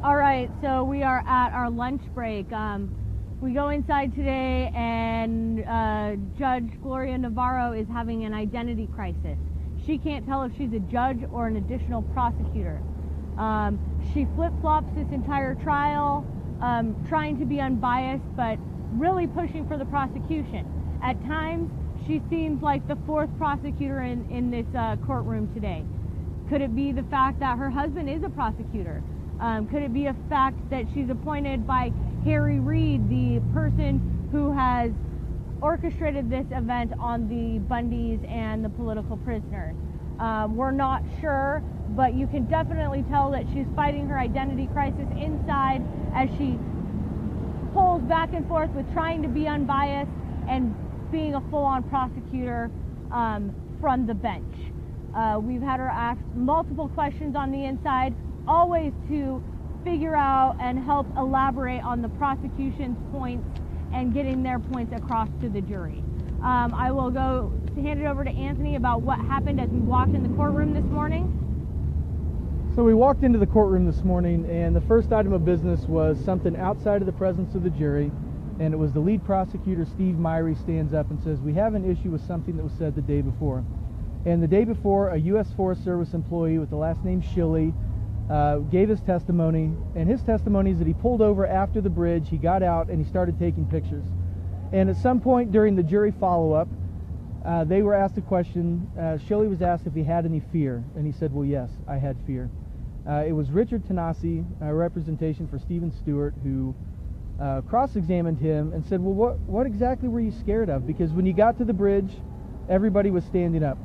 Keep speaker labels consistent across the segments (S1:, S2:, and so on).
S1: All right, so we are at our lunch break. We go inside today and Judge Gloria Navarro is having an identity crisis. She can't tell if she's a judge or an additional prosecutor. She flip-flops this entire trial, trying to be unbiased, but really pushing for the prosecution. At times, she seems like the fourth prosecutor in this courtroom today. Could it be the fact that her husband is a prosecutor? Could it be a fact that she's appointed by Harry Reid, the person who has orchestrated this event on the Bundys and the political prisoners? We're not sure, but you can definitely tell that she's fighting her identity crisis inside as she pulls back and forth with trying to be unbiased and being a full-on prosecutor from the bench. We've had her ask multiple questions on the inside, always to figure out and help elaborate on the prosecution's points and getting their points across to the jury. I will go hand it over to Anthony about what happened as we walked in the courtroom this morning.
S2: So we walked into the courtroom this morning, and the first item of business was something outside of the presence of the jury, and it was the lead prosecutor, Steve Myrie, stands up and says, "We have an issue with something that was said the day before." And the day before, a U.S. Forest Service employee with the last name Shilley gave his testimony, and his testimony is that he pulled over after the bridge, he got out, and he started taking pictures. And at some point during the jury follow-up, they were asked a question. Shilley was asked if he had any fear, and he said, "Well, yes, I had fear." It was Richard Tanasi, a representation for Stephen Stewart, who cross-examined him and said, "Well, what exactly were you scared of? Because when you got to the bridge, everybody was standing up.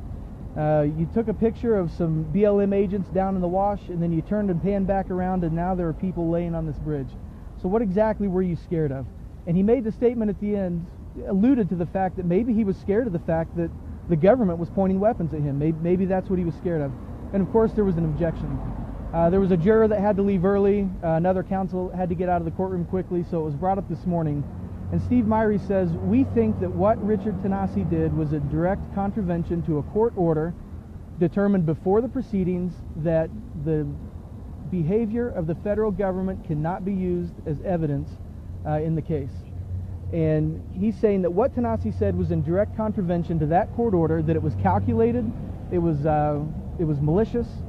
S2: You took a picture of some BLM agents down in the wash, and then you turned and panned back around, and now there are people laying on this bridge. So what exactly were you scared of?" And he made the statement at the end, alluded to the fact that maybe he was scared of the fact that the government was pointing weapons at him. Maybe that's what he was scared of. And of course, there was an objection. There was a juror that had to leave early. Another counsel had to get out of the courtroom quickly, so it was brought up this morning. And Steve Myrie says, "We think that what Richard Tanasi did was a direct contravention to a court order determined before the proceedings that the behavior of the federal government cannot be used as evidence in the case." And he's saying that what Tanasi said was in direct contravention to that court order, that it was calculated, it was malicious,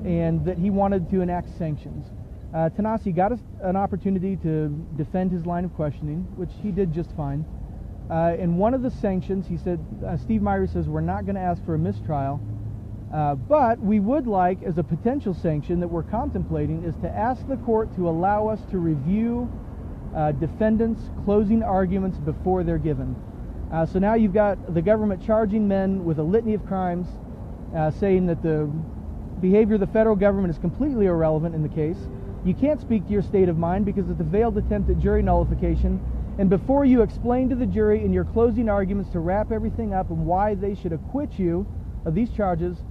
S2: and that he wanted to enact sanctions. Tanasi got an opportunity to defend his line of questioning, which he did just fine. And one of the sanctions, he said, Steve Myrie says, "We're not going to ask for a mistrial, but we would like, as a potential sanction that we're contemplating, is to ask the court to allow us to review defendants' closing arguments before they're given." So now you've got the government charging men with a litany of crimes, saying that the behavior of the federal government is completely irrelevant in the case. You can't speak to your state of mind because it's a veiled attempt at jury nullification. And before you explain to the jury in your closing arguments to wrap everything up and why they should acquit you of these charges,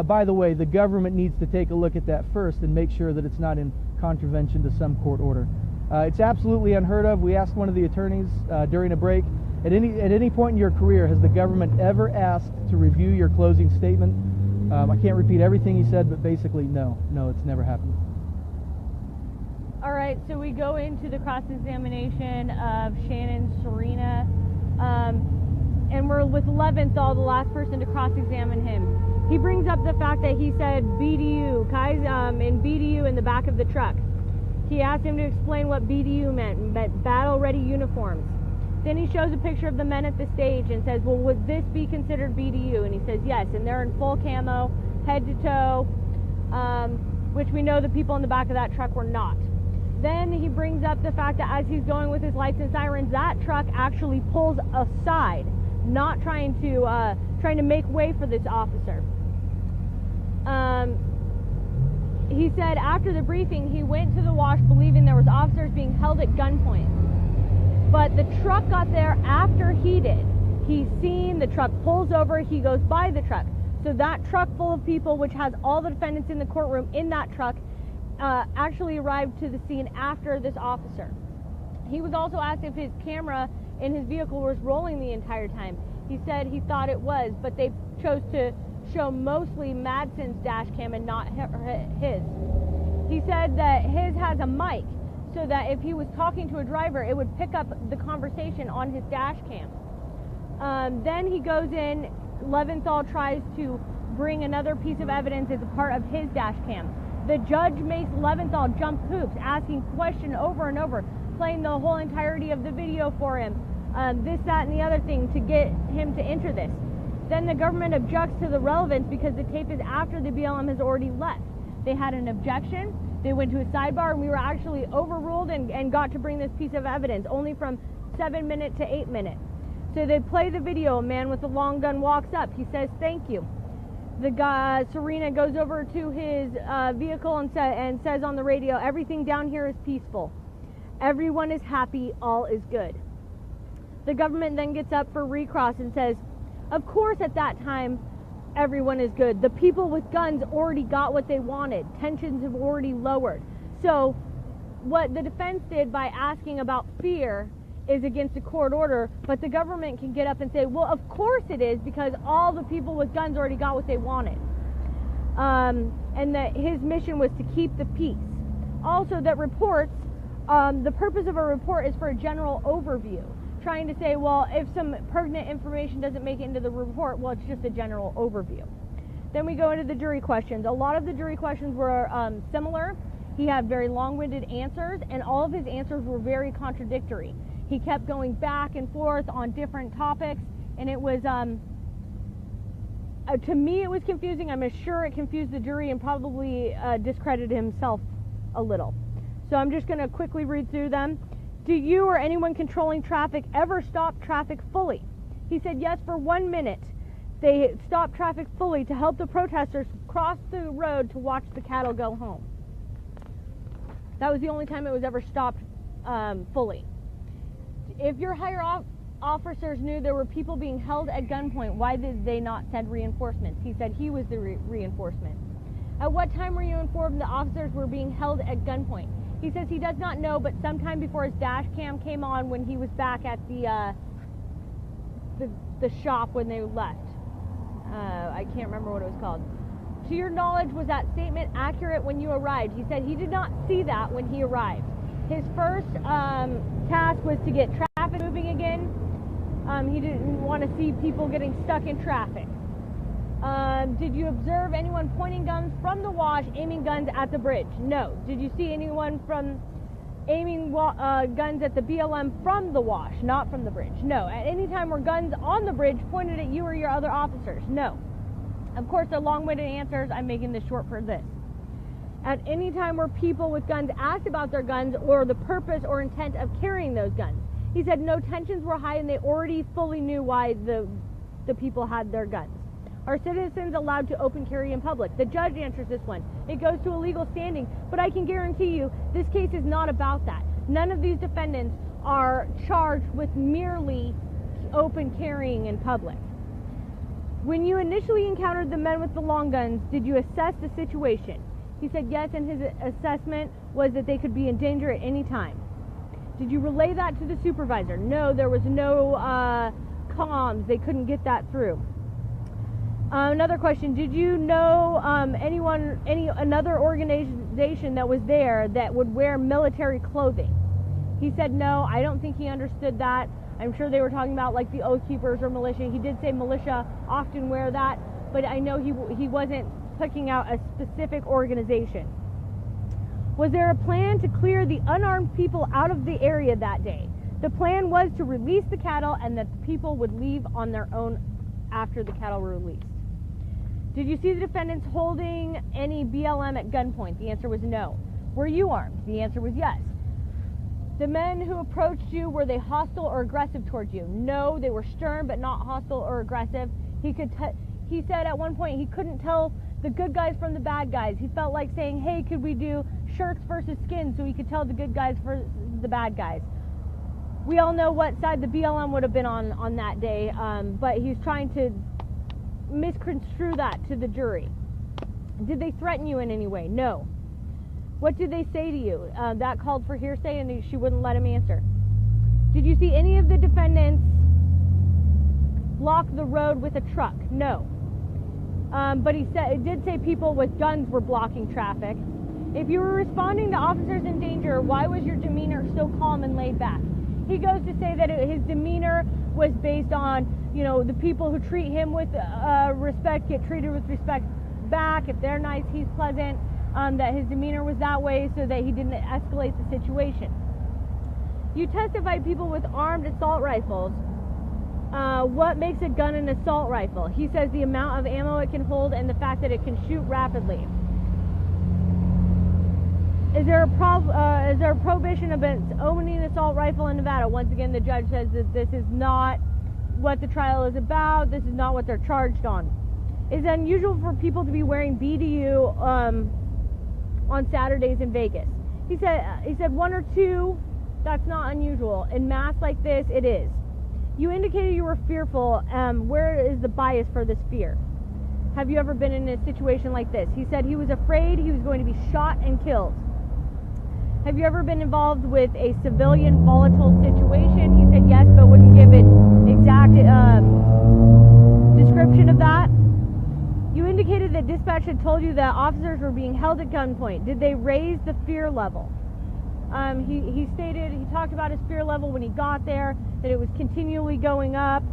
S2: by the way, the government needs to take a look at that first and make sure that it's not in contravention to some court order. It's absolutely unheard of. We asked one of the attorneys during a break, at any point in your career, has the government ever asked to review your closing statement? I can't repeat everything he said, but basically, no, it's never happened.
S1: All right, so we go into the cross-examination of Shannon Serena, and we're with Leventhal, the last person to cross-examine him. He brings up the fact that he said BDU, guys in BDU in the back of the truck. He asked him to explain what BDU meant battle-ready uniforms. Then he shows a picture of the men at the stage and says, "Well, would this be considered BDU?" And he says, "Yes," and they're in full camo, head to toe, which we know the people in the back of that truck were not. Then he brings up the fact that as he's going with his lights and sirens, that truck actually pulls aside, not trying to make way for this officer. He said after the briefing, he went to the wash believing there was officers being held at gunpoint. But the truck got there after he did. He's seen the truck pulls over, he goes by the truck. So that truck full of people, which has all the defendants in the courtroom in that truck, actually arrived to the scene after this officer. He was also asked if his camera in his vehicle was rolling the entire time. He said he thought it was, but they chose to show mostly Madsen's dash cam and not his. He said that his has a mic, so that if he was talking to a driver, it would pick up the conversation on his dash cam. Then he goes in, Leventhal tries to bring another piece of evidence as a part of his dash cam. The judge makes Leventhal jump hoops, asking questions over and over, playing the whole entirety of the video for him, this, that, and the other thing to get him to enter this. Then the government objects to the relevance because the tape is after the BLM has already left. They had an objection, they went to a sidebar, and we were actually overruled and got to bring this piece of evidence, only from 7 minutes to 8 minutes. So they play the video, a man with a long gun walks up, he says thank you. The guy, Serena, goes over to his vehicle and says on the radio, everything down here is peaceful. Everyone is happy, all is good. The government then gets up for recross and says, of course at that time, everyone is good. The people with guns already got what they wanted. Tensions have already lowered. So what the defense did by asking about fear is against a court order, but the government can get up and say, well, of course it is, because all the people with guns already got what they wanted. And that his mission was to keep the peace. Also, that reports, the purpose of a report is for a general overview. Trying to say, well, if some pertinent information doesn't make it into the report, well, it's just a general overview. Then we go into the jury questions. A lot of the jury questions were similar. He had very long-winded answers, and all of his answers were very contradictory. He kept going back and forth on different topics, and it was, to me, it was confusing. I'm sure it confused the jury and probably discredited himself a little. So I'm just going to quickly read through them. Do you or anyone controlling traffic ever stop traffic fully? He said yes, for 1 minute. They stopped traffic fully to help the protesters cross the road to watch the cattle go home. That was the only time it was ever stopped fully. If your higher officers knew there were people being held at gunpoint, why did they not send reinforcements? He said he was the reinforcement. At what time were you informed the officers were being held at gunpoint? He says he does not know, but sometime before his dash cam came on when he was back at the shop when they left. I can't remember what it was called. To your knowledge, was that statement accurate when you arrived? He said he did not see that when he arrived. His first task was to get traffic moving again. He didn't want to see people getting stuck in traffic. Did you observe anyone pointing guns from the wash, aiming guns at the bridge? No. Did you see anyone from aiming guns at the BLM from the wash, not from the bridge? No. At any time were guns on the bridge pointed at you or your other officers? No. Of course, they're long-winded answers. I'm making this short for this. At any time were people with guns asked about their guns or the purpose or intent of carrying those guns? He said no, tensions were high and they already fully knew why the people had their guns. Are citizens allowed to open carry in public? The judge answers this one. It goes to a legal standing, but I can guarantee you this case is not about that. None of these defendants are charged with merely open carrying in public. When you initially encountered the men with the long guns, did you assess the situation? He said yes, and his assessment was that they could be in danger at any time. Did you relay that to the supervisor? No, there was no comms. They couldn't get that through. Another question, did you know another organization that was there that would wear military clothing? He said no, I don't think he understood that. I'm sure they were talking about like the Oath Keepers or militia. He did say militia often wear that, but I know he wasn't picking out a specific organization. Was there a plan to clear the unarmed people out of the area that day? The plan was to release the cattle and that the people would leave on their own after the cattle were released. Did you see the defendants holding any BLM at gunpoint? The answer was no. Were you armed? The answer was yes. The men who approached you, were they hostile or aggressive towards you? No, they were stern but not hostile or aggressive. He said at one point he couldn't tell the good guys from the bad guys. He felt like saying, hey, could we do shirts versus skins so he could tell the good guys versus the bad guys. We all know what side the BLM would have been on that day, but he's trying to misconstrue that to the jury. Did they threaten you in any way? No. What did they say to you? That called for hearsay, and she wouldn't let him answer. Did you see any of the defendants block the road with a truck? No. But he did say people with guns were blocking traffic. If you were responding to officers in danger, why was your demeanor so calm and laid back? He goes to say that his demeanor was based on, you know, the people who treat him with respect get treated with respect back. If they're nice, he's pleasant. That his demeanor was that way so that he didn't escalate the situation. You testified people with armed assault rifles. What makes a gun an assault rifle? He says the amount of ammo it can hold and the fact that it can shoot rapidly. Is there a prohibition against owning an assault rifle in Nevada? Once again, the judge says that this is not what the trial is about. This is not what they're charged on. Is it unusual for people to be wearing BDU on Saturdays in Vegas? He said 1 or 2. That's not unusual. In mass like this, it is. You indicated you were fearful. Where is the bias for this fear? Have you ever been in a situation like this? He said he was afraid he was going to be shot and killed. Have you ever been involved with a civilian volatile situation? He said yes, but wouldn't give an exact description of that. You indicated that dispatch had told you that officers were being held at gunpoint. Did they raise the fear level? He talked about his fear level when he got there, that it was continually going up.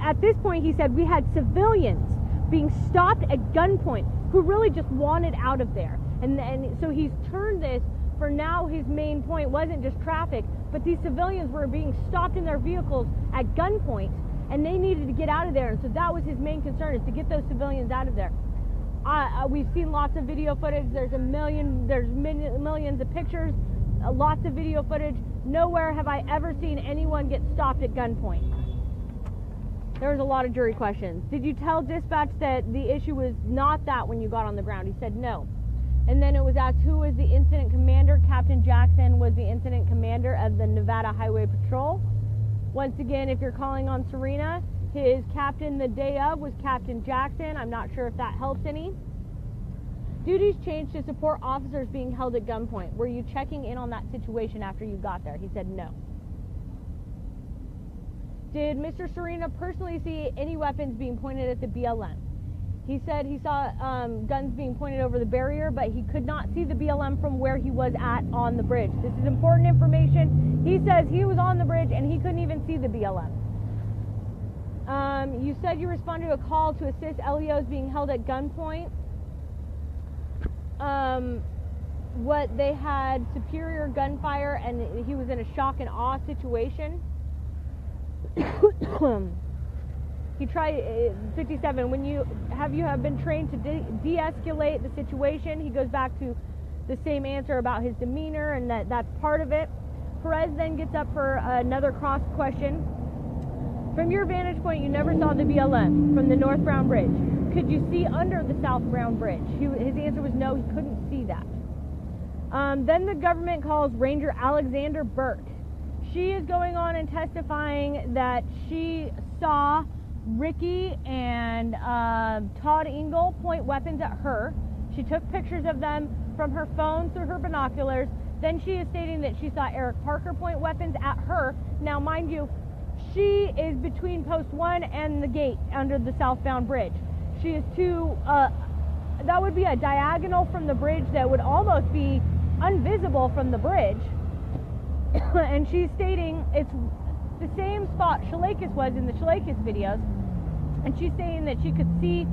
S1: At this point, he said we had civilians being stopped at gunpoint who really just wanted out of there. And so he's turned this, for now his main point wasn't just traffic, but these civilians were being stopped in their vehicles at gunpoint, and they needed to get out of there. And so that was his main concern, is to get those civilians out of there. We've seen lots of video footage. There's millions of pictures, lots of video footage. Nowhere have I ever seen anyone get stopped at gunpoint. There was a lot of jury questions. Did you tell dispatch that the issue was not that when you got on the ground? He said no. And then it was asked who was the incident commander. Captain Jackson was the incident commander of the Nevada Highway Patrol. Once again, if you're calling on Serena, his captain the day of was Captain Jackson. I'm not sure if that helps any. Duties changed to support officers being held at gunpoint. Were you checking in on that situation after you got there? He said no. Did Mr. Serena personally see any weapons being pointed at the BLM? He said he saw guns being pointed over the barrier, but he could not see the BLM from where he was at on the bridge. This is important information. He says he was on the bridge and he couldn't even see the BLM. You said you responded to a call to assist LEOs being held at gunpoint. What they had superior gunfire and he was in a shock and awe situation. He tried 57. When you have been trained to de-escalate the situation? He goes back to the same answer about his demeanor and that's part of it. Perez then gets up for another cross question. From your vantage point, you never saw the BLM from the North Brown Bridge. Could you see under the South Brown Bridge? His answer was no, he couldn't see that. Then the government calls Ranger Alexander Burke. She is going on and testifying that she saw Ricky and Todd Engel point weapons at her. She took pictures of them from her phone through her binoculars. Then she is stating that she saw Eric Parker point weapons at her. Now, mind you, she is between post 1 and the gate under the southbound bridge. She is that would be a diagonal from the bridge that would almost be invisible from the bridge. And she's stating it's the same spot Shalakis was in the Shalakis videos. And she's saying that she could see,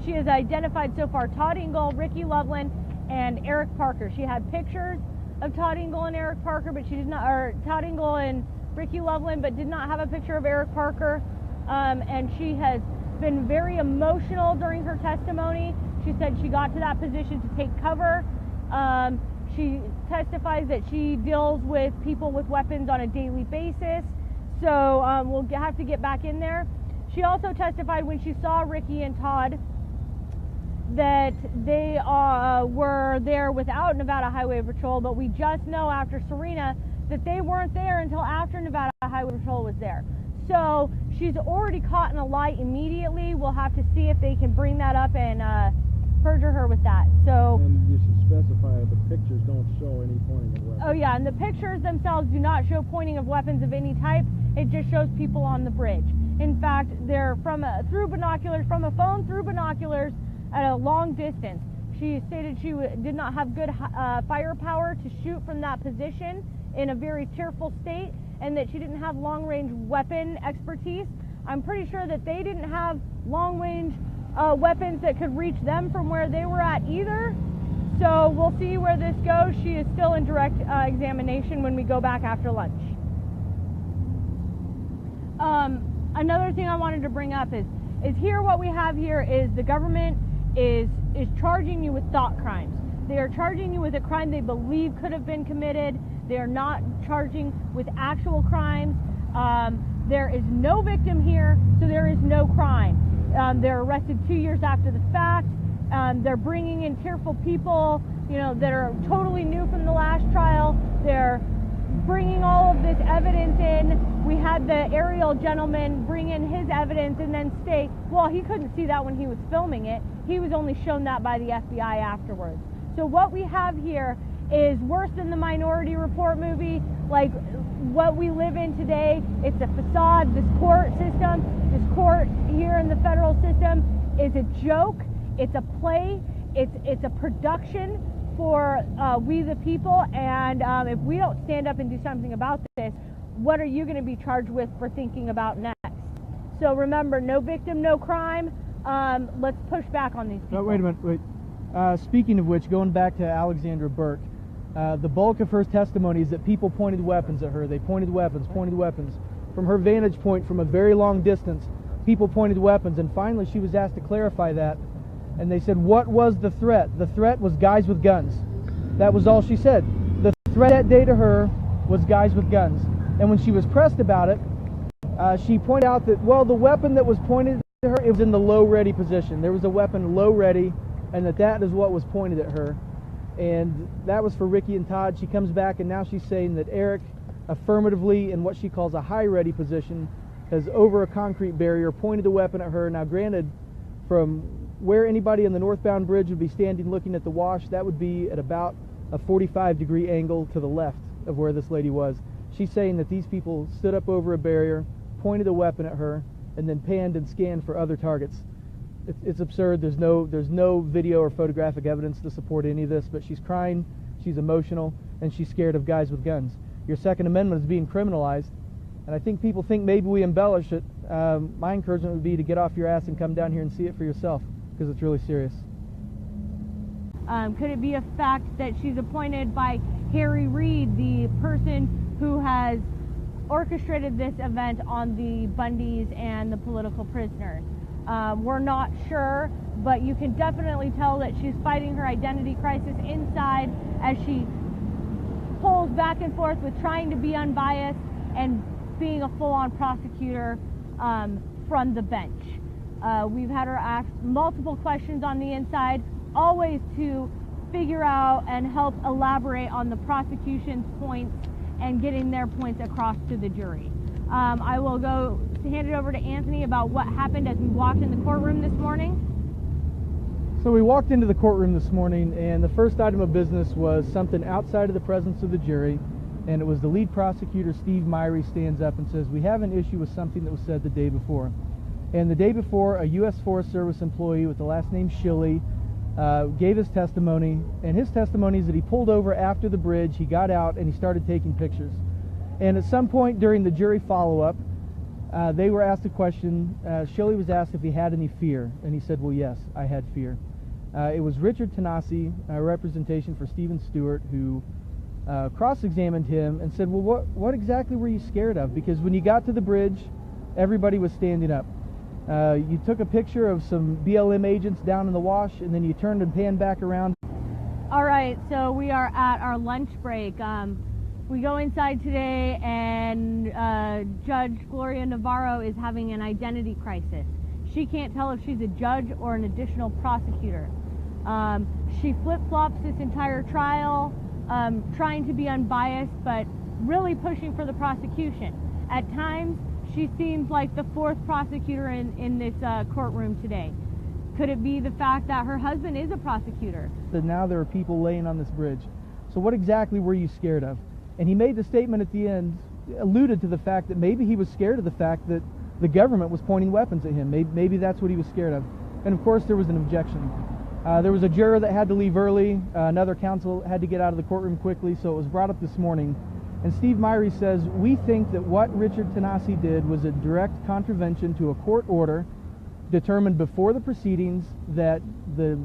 S1: she has identified so far Todd Engel, Ricky Loveland, and Eric Parker. She had pictures of Todd Engel and Eric Parker, but she did not, or Todd Engel and Ricky Loveland, but did not have a picture of Eric Parker. And she has been very emotional during her testimony. She said she got to that position to take cover. She testifies that she deals with people with weapons on a daily basis. So we'll have to get back in there. She also testified when she saw Ricky and Todd that they were there without Nevada Highway Patrol, but we just know after Serena that they weren't there until after Nevada Highway Patrol was there. So she's already caught in a lie immediately. We'll have to see if they can bring that up and perjure her with that. So.
S3: And you should specify the pictures don't show any pointing of weapons.
S1: Oh yeah, and the pictures themselves do not show pointing of weapons of any type. It just shows people on the bridge. In fact, they're from a phone through binoculars at a long distance, She stated she did not have good firepower to shoot from that position in a very tearful state, and that she didn't have long-range weapon expertise. I'm pretty sure that they didn't have long-range weapons that could reach them from where they were at either. So we'll see where this goes. She is still in direct examination when we go back after lunch. Another thing I wanted to bring up is here what we have here is the government is charging you with thought crimes. They are charging you with a crime they believe could have been committed. They are not charging with actual crimes. There is no victim here, so there is no crime. They're arrested 2 years after the fact. They're bringing in tearful people, that are totally new from the last trial. They're bringing all of this evidence in. We had the aerial gentleman bring in his evidence and then state, well, he couldn't see that when he was filming it. He was only shown that by the FBI afterwards. So what we have here is worse than the Minority Report movie. Like what we live in today, it's a facade. This court system, this court here in the federal system is a joke. It's a play. It's a production for we the people. And if we don't stand up and do something about this, what are you going to be charged with for thinking about next? So remember, no victim, no crime. Let's push back on these people.
S2: Oh, wait a minute. Wait. Speaking of which, going back to Alexandra Burke, the bulk of her testimony is that people pointed weapons at her. They pointed weapons. From her vantage point, from a very long distance, people pointed weapons. And finally, she was asked to clarify that. And they said, what was the threat? The threat was guys with guns. That was all she said. The threat that day to her was guys with guns. And when she was pressed about it, she pointed out that, well, the weapon that was pointed to her, it was in the low ready position. There was a weapon low ready, and that is what was pointed at her. And that was for Ricky and Todd. She comes back, and now she's saying that Eric affirmatively, in what she calls a high ready position, has over a concrete barrier pointed a weapon at her. Now granted, from where anybody on the northbound bridge would be standing looking at the wash, that would be at about a 45-degree angle to the left of where this lady was. She's saying that these people stood up over a barrier, pointed a weapon at her, and then panned and scanned for other targets. It's absurd. There's no video or photographic evidence to support any of this, but she's crying, she's emotional, and she's scared of guys with guns. Your Second Amendment is being criminalized, and I think people think maybe we embellish it. My encouragement would be to get off your ass and come down here and see it for yourself, because it's really serious.
S1: Could it be a fact that she's appointed by Harry Reid, the person who has orchestrated this event on the Bundys and the political prisoners? We're not sure, but you can definitely tell that she's fighting her identity crisis inside as she pulls back and forth with trying to be unbiased and being a full-on prosecutor from the bench. We've had her ask multiple questions on the inside, always to figure out and help elaborate on the prosecution's points and getting their points across to the jury. I will go hand it over to Anthony about what happened as we walked in the courtroom this morning.
S2: So we walked into the courtroom this morning, and the first item of business was something outside of the presence of the jury, and it was the lead prosecutor, Steve Myrie, stands up and says, we have an issue with something that was said the day before. And the day before, a U.S. Forest Service employee with the last name Shilley gave his testimony, and his testimony is that he pulled over after the bridge, he got out, and he started taking pictures. And at some point during the jury follow-up, they were asked a question. Shilley was asked if he had any fear, and he said, well, yes, I had fear. It was Richard Tanasi, a representation for Stephen Stewart, who cross-examined him and said, well, what exactly were you scared of? Because when you got to the bridge, everybody was standing up. You took a picture of some BLM agents down in the wash, and then you turned and panned back around.
S1: All right, so we are at our lunch break. We go inside today, and Judge Gloria Navarro is having an identity crisis. She can't tell if she's a judge or an additional prosecutor. She flip-flops this entire trial, trying to be unbiased, but really pushing for the prosecution. At times, she seems like the fourth prosecutor in this courtroom today. Could it be the fact that her husband is a prosecutor?
S2: That now there are people laying on this bridge. So what exactly were you scared of? And he made the statement at the end, alluded to the fact that maybe he was scared of the fact that the government was pointing weapons at him. Maybe that's what he was scared of. And of course there was an objection. There was a juror that had to leave early. Another counsel had to get out of the courtroom quickly, so it was brought up this morning. And Steve Myrie says, we think that what Richard Tanasi did was a direct contravention to a court order determined before the proceedings that the